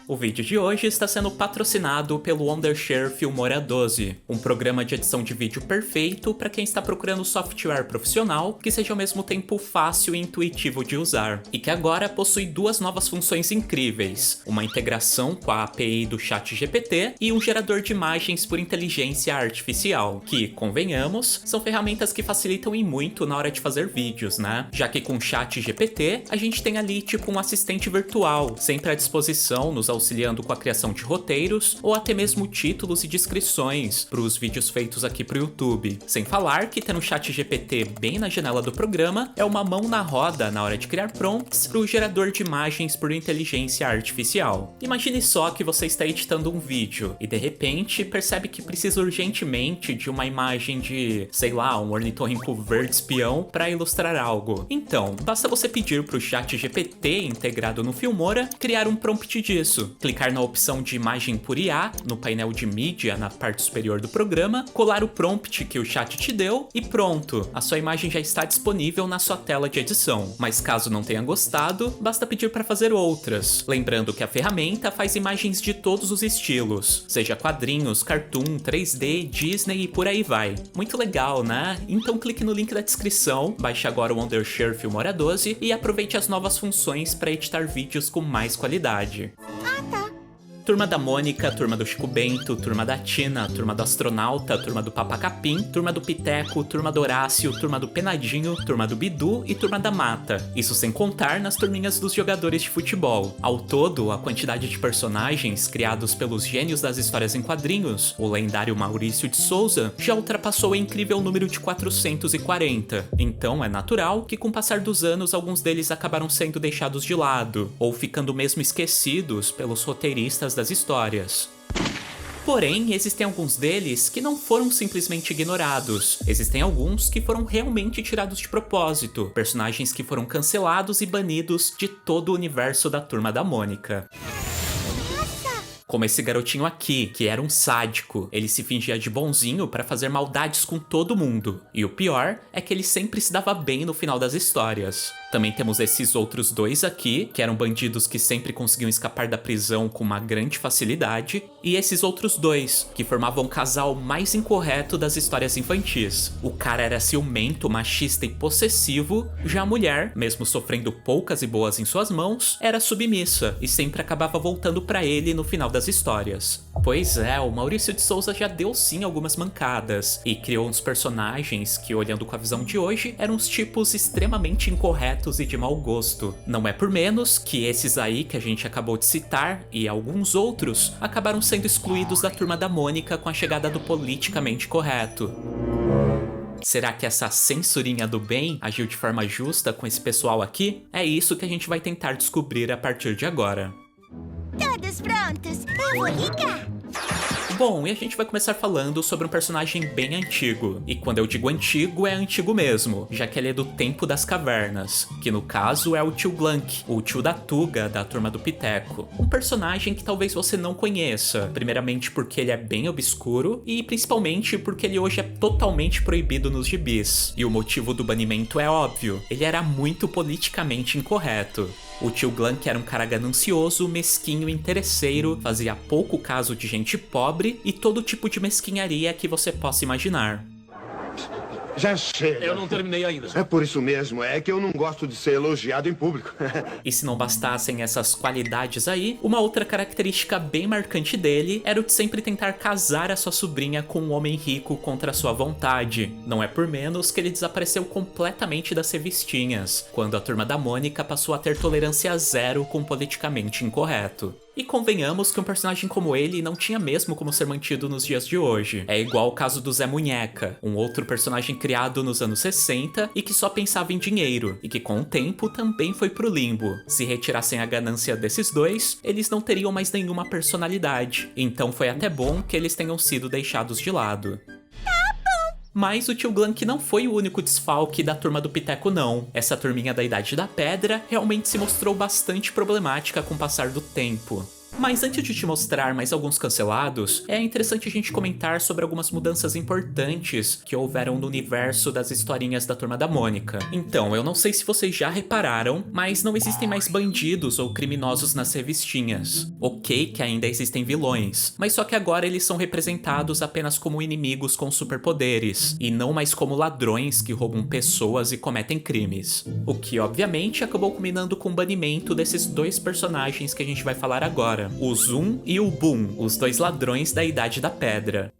O vídeo de hoje está sendo patrocinado pelo Wondershare Filmora 12, um programa de edição de vídeo perfeito para quem está procurando software profissional que seja ao mesmo tempo fácil e intuitivo de usar, e que agora possui duas novas funções incríveis, uma integração com a API do ChatGPT e um gerador de imagens por inteligência artificial, que, convenhamos, são ferramentas que facilitam e muito na hora de fazer vídeos, né? Já que com o ChatGPT, a gente tem ali tipo um assistente virtual, sempre à disposição, nos auxiliando com a criação de roteiros ou até mesmo títulos e descrições para os vídeos feitos aqui pro YouTube. Sem falar que ter um ChatGPT bem na janela do programa é uma mão na roda na hora de criar prompts para o gerador de imagens por inteligência artificial. Imagine só que você está editando um vídeo e de repente percebe que precisa urgentemente de uma imagem de, sei lá, um ornitorrinco verde espião para ilustrar algo. Então, basta você pedir para o ChatGPT integrado no Filmora criar um prompt disso. Clicar na opção de imagem por IA, no painel de mídia na parte superior do programa, colar o prompt que o chat te deu e pronto, a sua imagem já está disponível na sua tela de edição. Mas caso não tenha gostado, basta pedir para fazer outras. Lembrando que a ferramenta faz imagens de todos os estilos, seja quadrinhos, cartoon, 3D, Disney e por aí vai. Muito legal, né? Então clique no link da descrição, baixe agora o Wondershare Filmora 12 e aproveite as novas funções para editar vídeos com mais qualidade. Turma da Mônica, Turma do Chico Bento, Turma da Tina, Turma do Astronauta, Turma do Papa Capim, Turma do Piteco, Turma do Horácio, Turma do Penadinho, Turma do Bidu e Turma da Mata. Isso sem contar nas turminhas dos jogadores de futebol. Ao todo, a quantidade de personagens criados pelos gênios das histórias em quadrinhos, o lendário Maurício de Souza, já ultrapassou o incrível número de 440. Então é natural que com o passar dos anos alguns deles acabaram sendo deixados de lado, ou ficando mesmo esquecidos pelos roteiristas das histórias. Porém, existem alguns deles que não foram simplesmente ignorados. Existem alguns que foram realmente tirados de propósito, personagens que foram cancelados e banidos de todo o universo da Turma da Mônica. Como esse garotinho aqui, que era um sádico. Ele se fingia de bonzinho pra fazer maldades com todo mundo. E o pior é que ele sempre se dava bem no final das histórias. Também temos esses outros dois aqui, que eram bandidos que sempre conseguiam escapar da prisão com uma grande facilidade. E esses outros dois, que formavam o casal mais incorreto das histórias infantis. O cara era ciumento, machista e possessivo. Já a mulher, mesmo sofrendo poucas e boas em suas mãos, era submissa e sempre acabava voltando pra ele no final das histórias. Pois é, o Maurício de Souza já deu sim algumas mancadas e criou uns personagens que, olhando com a visão de hoje, eram uns tipos extremamente incorretos e de mau gosto. Não é por menos que esses aí que a gente acabou de citar e alguns outros acabaram sendo excluídos da Turma da Mônica com a chegada do politicamente correto. Será que essa censurinha do bem agiu de forma justa com esse pessoal aqui? É isso que a gente vai tentar descobrir a partir de agora. Todos prontos? Eu vou ligar. Bom, e a gente vai começar falando sobre um personagem bem antigo. E quando eu digo antigo, é antigo mesmo, já que ele é do tempo das cavernas, que no caso é o Tio Glunk, o tio da Tuga da Turma do Piteco. Um personagem que talvez você não conheça, primeiramente porque ele é bem obscuro e principalmente porque ele hoje é totalmente proibido nos gibis. E o motivo do banimento é óbvio, ele era muito politicamente incorreto. O Tio Glunk era um cara ganancioso, mesquinho e interesseiro, fazia pouco caso de gente pobre e todo tipo de mesquinharia que você possa imaginar. Já chega. Eu não terminei ainda. É por isso mesmo, é que eu não gosto de ser elogiado em público. E se não bastassem essas qualidades aí, uma outra característica bem marcante dele era o de sempre tentar casar a sua sobrinha com um homem rico contra a sua vontade. Não é por menos que ele desapareceu completamente das revistinhas, quando a Turma da Mônica passou a ter tolerância zero com o politicamente incorreto. E convenhamos que um personagem como ele não tinha mesmo como ser mantido nos dias de hoje. É igual o caso do Zé Munheca, um outro personagem criado nos anos 60 e que só pensava em dinheiro, e que com o tempo também foi pro limbo. Se retirassem a ganância desses dois, eles não teriam mais nenhuma personalidade. Então foi até bom que eles tenham sido deixados de lado. Mas o Tio Glunk não foi o único desfalque da Turma do Piteco não. Essa turminha da Idade da Pedra realmente se mostrou bastante problemática com o passar do tempo. Mas antes de te mostrar mais alguns cancelados, é interessante a gente comentar sobre algumas mudanças importantes que houveram no universo das historinhas da Turma da Mônica. Então, eu não sei se vocês já repararam, mas não existem mais bandidos ou criminosos nas revistinhas. Ok que ainda existem vilões, mas só que agora eles são representados apenas como inimigos com superpoderes, e não mais como ladrões que roubam pessoas e cometem crimes. O que, obviamente, acabou culminando com o banimento desses dois personagens que a gente vai falar agora. O Zoom e o Boom, os dois ladrões da Idade da Pedra.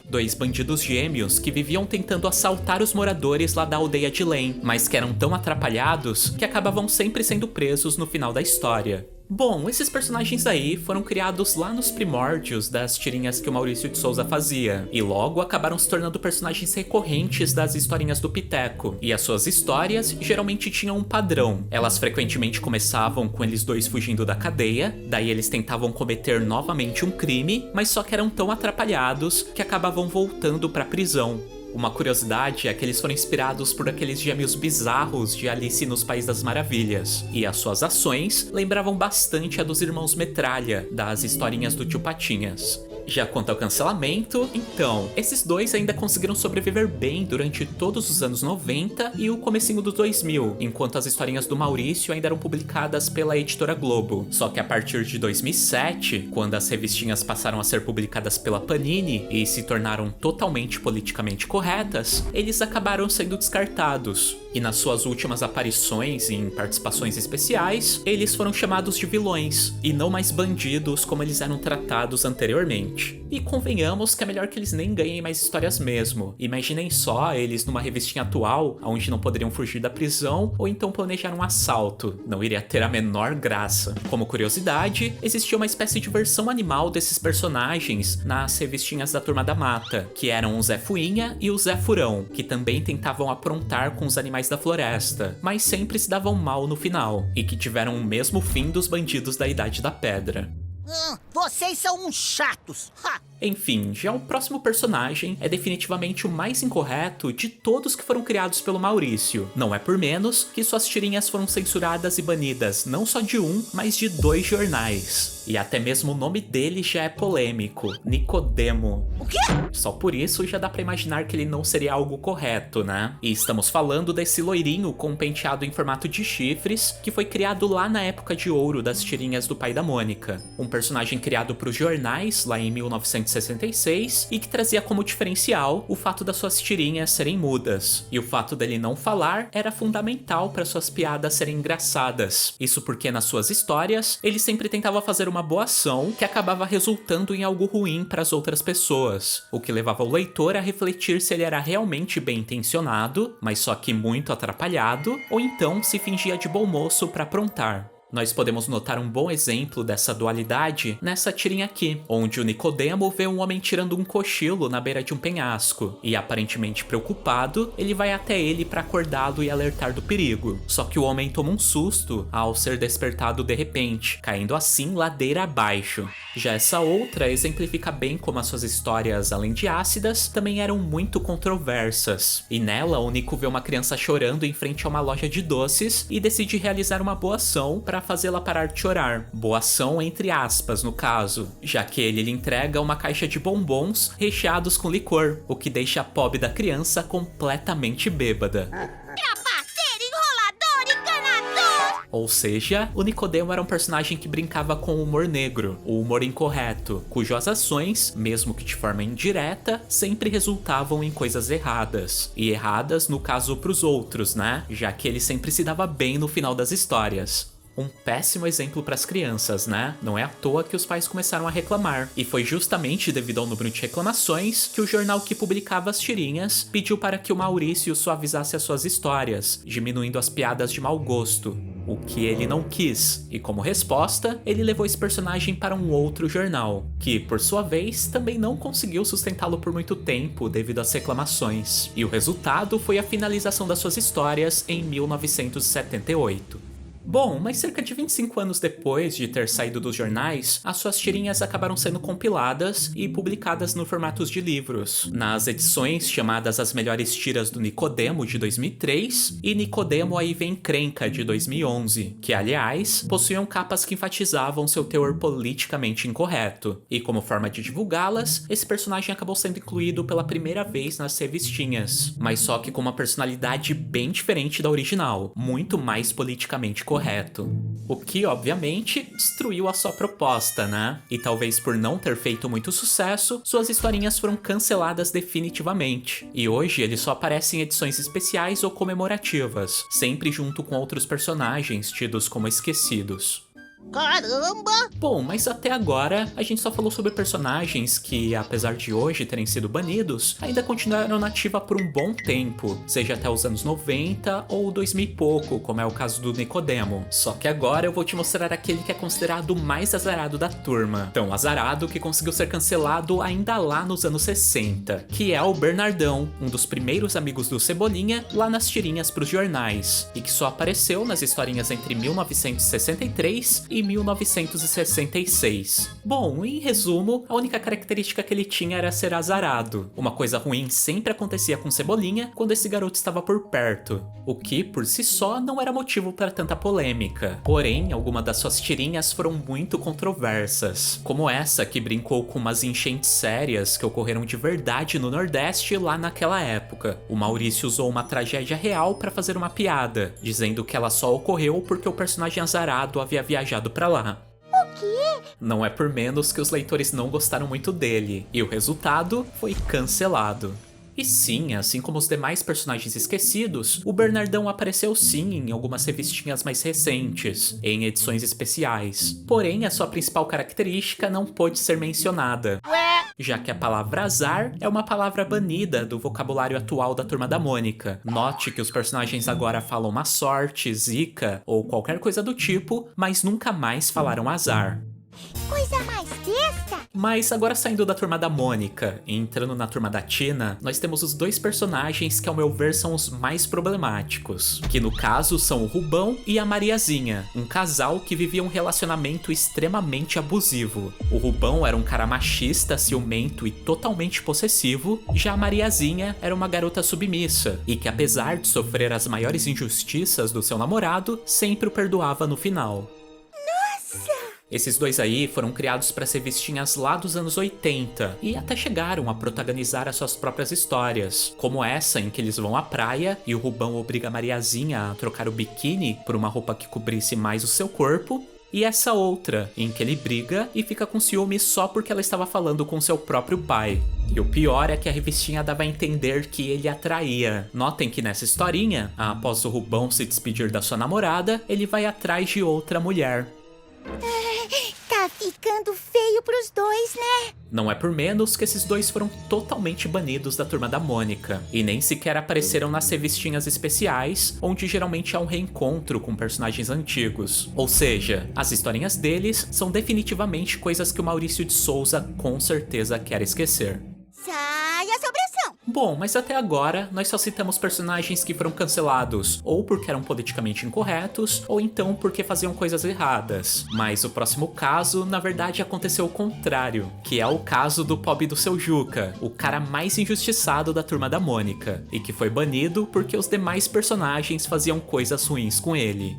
Dois bandidos gêmeos que viviam tentando assaltar os moradores lá da aldeia de Lane, mas que eram tão atrapalhados que acabavam sempre sendo presos no final da história. Bom, esses personagens aí foram criados lá nos primórdios das tirinhas que o Maurício de Souza fazia, e logo acabaram se tornando personagens recorrentes das historinhas do Piteco. E as suas histórias geralmente tinham um padrão. Elas frequentemente começavam com eles dois fugindo da cadeia, daí eles tentavam cometer novamente um crime, mas só que eram tão atrapalhados que acabavam voltando pra prisão. Uma curiosidade é que eles foram inspirados por aqueles gêmeos bizarros de Alice nos País das Maravilhas, e as suas ações lembravam bastante a dos irmãos Metralha, das historinhas do Tio Patinhas. Já quanto ao cancelamento, então, esses dois ainda conseguiram sobreviver bem durante todos os anos 90 e o comecinho dos 2000, enquanto as historinhas do Maurício ainda eram publicadas pela editora Globo. Só que a partir de 2007, quando as revistinhas passaram a ser publicadas pela Panini e se tornaram totalmente politicamente corretas, eles acabaram sendo descartados. E nas suas últimas aparições em participações especiais, eles foram chamados de vilões, e não mais bandidos como eles eram tratados anteriormente. E convenhamos que é melhor que eles nem ganhem mais histórias mesmo. Imaginem só eles numa revistinha atual, onde não poderiam fugir da prisão ou então planejar um assalto. Não iria ter a menor graça. Como curiosidade, existia uma espécie de versão animal desses personagens nas revistinhas da Turma da Mata, que eram o Zé Fuinha e o Zé Furão, que também tentavam aprontar com os animais da floresta, mas sempre se davam mal no final, e que tiveram o mesmo fim dos bandidos da Idade da Pedra. Vocês são uns chatos! Ha! Enfim, já o próximo personagem é definitivamente o mais incorreto de todos que foram criados pelo Maurício. Não é por menos que suas tirinhas foram censuradas e banidas não só de um, mas de 2 jornais. E até mesmo o nome dele já é polêmico, Nicodemo. O quê? Só por isso já dá pra imaginar que ele não seria algo correto, né? E estamos falando desse loirinho com um penteado em formato de chifres, que foi criado lá na época de ouro das tirinhas do Pai da Mônica. Um personagem criado pros jornais, lá em 1966, e que trazia como diferencial o fato das suas tirinhas serem mudas. E o fato dele não falar era fundamental para suas piadas serem engraçadas. Isso porque nas suas histórias, ele sempre tentava fazer uma boa ação que acabava resultando em algo ruim para as outras pessoas, o que levava o leitor a refletir se ele era realmente bem intencionado, mas só que muito atrapalhado, ou então se fingia de bom moço para aprontar. Nós podemos notar um bom exemplo dessa dualidade nessa tirinha aqui, onde o Nicodemo vê um homem tirando um cochilo na beira de um penhasco, e aparentemente preocupado, ele vai até ele para acordá-lo e alertar do perigo. Só que o homem toma um susto ao ser despertado de repente, caindo assim ladeira abaixo. Já essa outra exemplifica bem como as suas histórias, além de ácidas, também eram muito controversas. E nela, o Nico vê uma criança chorando em frente a uma loja de doces e decide realizar uma boa ação para fazê-la parar de chorar. Boa ação entre aspas, no caso, já que ele lhe entrega uma caixa de bombons recheados com licor, o que deixa a pobre da criança completamente bêbada. Ou seja, o Nicodemo era um personagem que brincava com o humor negro, o humor incorreto, cujas ações, mesmo que de forma indireta, sempre resultavam em coisas erradas. E erradas no caso pros outros, né? Já que ele sempre se dava bem no final das histórias. Um péssimo exemplo para as crianças, né? Não é à toa que os pais começaram a reclamar. E foi justamente devido ao número de reclamações que o jornal que publicava as tirinhas pediu para que o Maurício suavizasse as suas histórias, diminuindo as piadas de mau gosto. O que ele não quis. E como resposta, ele levou esse personagem para um outro jornal, que, por sua vez, também não conseguiu sustentá-lo por muito tempo devido às reclamações. E o resultado foi a finalização das suas histórias em 1978. Bom, mas cerca de 25 anos depois de ter saído dos jornais, as suas tirinhas acabaram sendo compiladas e publicadas no formatos de livros, nas edições chamadas As Melhores Tiras do Nicodemo, de 2003, e Nicodemo Aí Vem Encrenca, de 2011, que, aliás, possuíam capas que enfatizavam seu teor politicamente incorreto. E como forma de divulgá-las, esse personagem acabou sendo incluído pela primeira vez nas revistinhas, mas só que com uma personalidade bem diferente da original, muito mais politicamente correto. O que, obviamente, destruiu a sua proposta, né? E talvez por não ter feito muito sucesso, suas historinhas foram canceladas definitivamente. E hoje ele só aparece em edições especiais ou comemorativas, sempre junto com outros personagens tidos como esquecidos. Caramba! Bom, mas até agora a gente só falou sobre personagens que, apesar de hoje terem sido banidos, ainda continuaram na ativa por um bom tempo, seja até os anos 90 ou 2000 e pouco, como é o caso do Nicodemo. Só que agora eu vou te mostrar aquele que é considerado o mais azarado da turma. Tão azarado que conseguiu ser cancelado ainda lá nos anos 60, que é o Bernardão, um dos primeiros amigos do Cebolinha lá nas tirinhas pros jornais, e que só apareceu nas historinhas entre 1963 e 1966. Bom, em resumo, a única característica que ele tinha era ser azarado. Uma coisa ruim sempre acontecia com Cebolinha quando esse garoto estava por perto, o que, por si só, não era motivo para tanta polêmica. Porém, algumas das suas tirinhas foram muito controversas, como essa que brincou com umas enchentes sérias que ocorreram de verdade no Nordeste lá naquela época. O Maurício usou uma tragédia real para fazer uma piada, dizendo que ela só ocorreu porque o personagem azarado havia viajado pra lá. O quê? Não é por menos que os leitores não gostaram muito dele, e o resultado foi cancelado. E sim, assim como os demais personagens esquecidos, o Bernardão apareceu sim em algumas revistinhas mais recentes, em edições especiais. Porém, a sua principal característica não pôde ser mencionada, já que a palavra azar é uma palavra banida do vocabulário atual da Turma da Mônica. Note que os personagens agora falam má sorte, zica ou qualquer coisa do tipo, mas nunca mais falaram azar. Coisa mais besta! Mas agora saindo da Turma da Mônica e entrando na Turma da Tina, nós temos os dois personagens que ao meu ver são os mais problemáticos, que no caso são o Rubão e a Mariazinha, um casal que vivia um relacionamento extremamente abusivo. O Rubão era um cara machista, ciumento e totalmente possessivo, já a Mariazinha era uma garota submissa, e que apesar de sofrer as maiores injustiças do seu namorado, sempre o perdoava no final. Esses dois aí foram criados para ser revistinhas lá dos anos 80 e até chegaram a protagonizar as suas próprias histórias, como essa em que eles vão à praia e o Rubão obriga a Mariazinha a trocar o biquíni por uma roupa que cobrisse mais o seu corpo, e essa outra em que ele briga e fica com ciúme só porque ela estava falando com seu próprio pai. E o pior é que a revistinha dava a entender que ele a traía. Notem que nessa historinha, após o Rubão se despedir da sua namorada, ele vai atrás de outra mulher. Tá ficando feio pros dois, né? Não é por menos que esses dois foram totalmente banidos da Turma da Mônica, e nem sequer apareceram nas revistinhas especiais, onde geralmente há um reencontro com personagens antigos. Ou seja, as historinhas deles são definitivamente coisas que o Maurício de Souza com certeza quer esquecer. Sai a sobração! Bom, mas até agora nós só citamos personagens que foram cancelados ou porque eram politicamente incorretos ou então porque faziam coisas erradas. Mas o próximo caso, na verdade, aconteceu o contrário, que é o caso do pobre do Seu Juca, o cara mais injustiçado da Turma da Mônica, e que foi banido porque os demais personagens faziam coisas ruins com ele.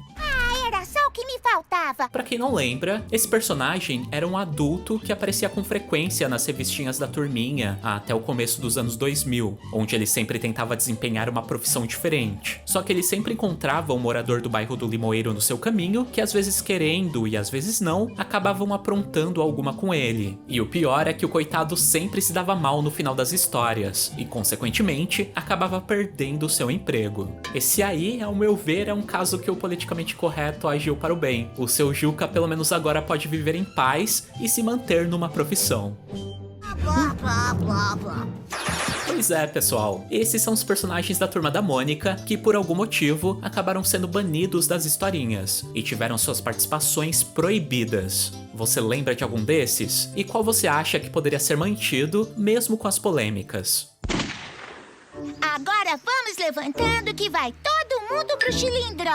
Era só o que me faltava. Pra quem não lembra, esse personagem era um adulto que aparecia com frequência nas revistinhas da turminha até o começo dos anos 2000, onde ele sempre tentava desempenhar uma profissão diferente. Só que ele sempre encontrava um morador do bairro do Limoeiro no seu caminho, que às vezes querendo e às vezes não, acabavam aprontando alguma com ele. E o pior é que o coitado sempre se dava mal no final das histórias, e consequentemente, acabava perdendo o seu emprego. Esse aí, ao meu ver, é um caso que o politicamente correto agiu para o bem. O Seu Juca pelo menos agora pode viver em paz e se manter numa profissão. Pois é, pessoal, esses são os personagens da Turma da Mônica que por algum motivo acabaram sendo banidos das historinhas e tiveram suas participações proibidas. Você lembra de algum desses? E qual você acha que poderia ser mantido mesmo com as polêmicas? Agora vamos levantando que vai todo mundo pro cilindro.